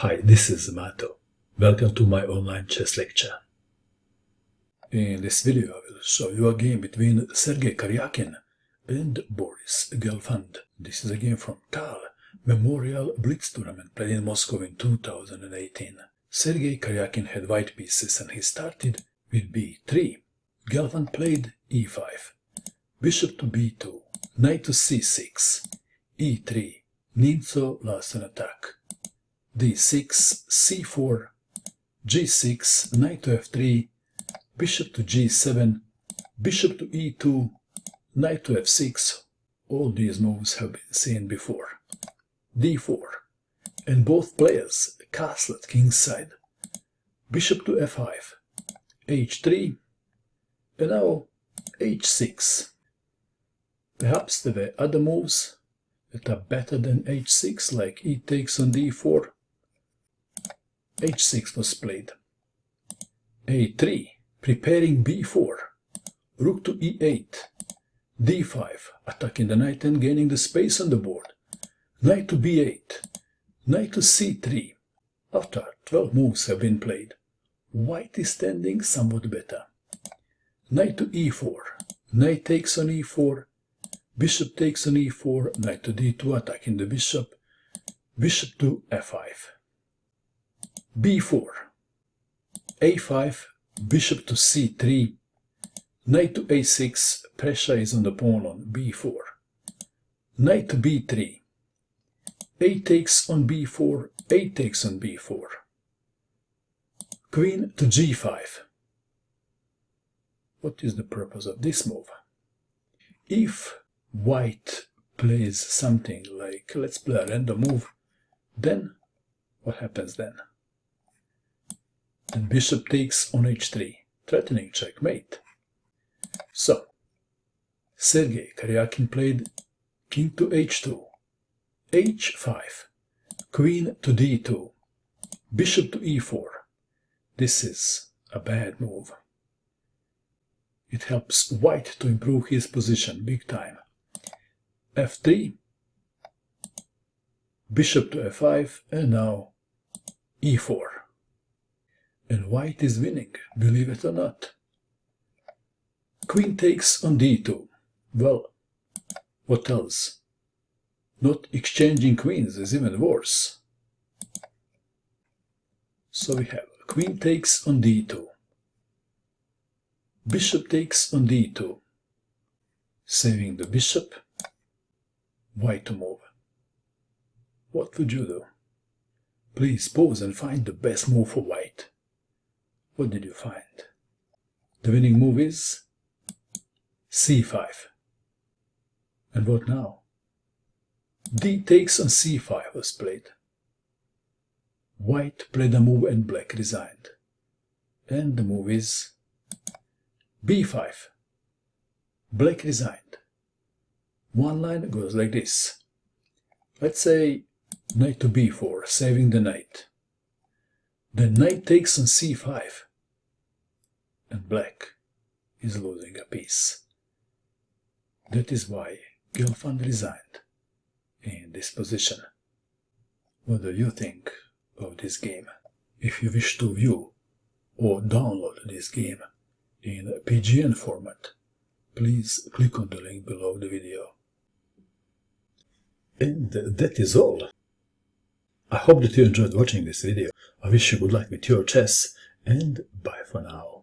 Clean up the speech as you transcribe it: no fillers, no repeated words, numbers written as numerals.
Hi, this is Mato. Welcome to my online chess lecture. In this video I will show you a game between Sergey Karjakin and Boris Gelfand. This is a game from Tal Memorial Blitz tournament played in Moscow in 2018. Sergey Karjakin had white pieces and he started with b3. Gelfand played e5, bishop to b2, knight to c6, e3, Nimzo-Larsen attack, d6, c4, g6, knight to f3, bishop to g7, bishop to e2, knight to f6. All these moves have been seen before. d4, and both players castle at kingside, bishop to f5, h3, and now h6. Perhaps there were other moves that are better than h6, like e takes on d4. h6 was played. a3, preparing b4, rook to e8, d5, attacking the knight and gaining the space on the board, knight to b8, knight to c3. After 12 moves have been played, white is standing somewhat better. Knight to e4, knight takes on e4, bishop takes on e4, knight to d2, attacking the bishop, bishop to f5, b4, a5, bishop to c3, knight to a6, pressure is on the pawn on b4, knight to b3, a takes on b4, a takes on b4, queen to g5. What is the purpose of this move? If white plays something like, let's play a random move, then what happens then? Then bishop takes on h3, threatening checkmate. So, Sergey Karjakin played king to h2, h5, queen to d2, bishop to e4. This is a bad move. It helps white to improve his position big time. f3, bishop to f5, and now e4. And white is winning, believe it or not. Queen takes on d2. Well, what else? Not exchanging queens is even worse. So we have queen takes on d2. Bishop takes on d2, saving the bishop, white to move. What would you do? Please pause and find the best move for white. What did you find? The winning move is c5. And what now? d takes on c5 was played. White played a move and black resigned. And the move is b5. Black resigned. One line goes like this. Let's say knight to b4, saving the knight. Then knight takes on c5. And black is losing a piece. That is why Gelfand resigned in this position. What do you think of this game? If you wish to view or download this game in PGN format, please click on the link below the video. And that is all. I hope that you enjoyed watching this video. I wish you good luck with your chess, and bye for now.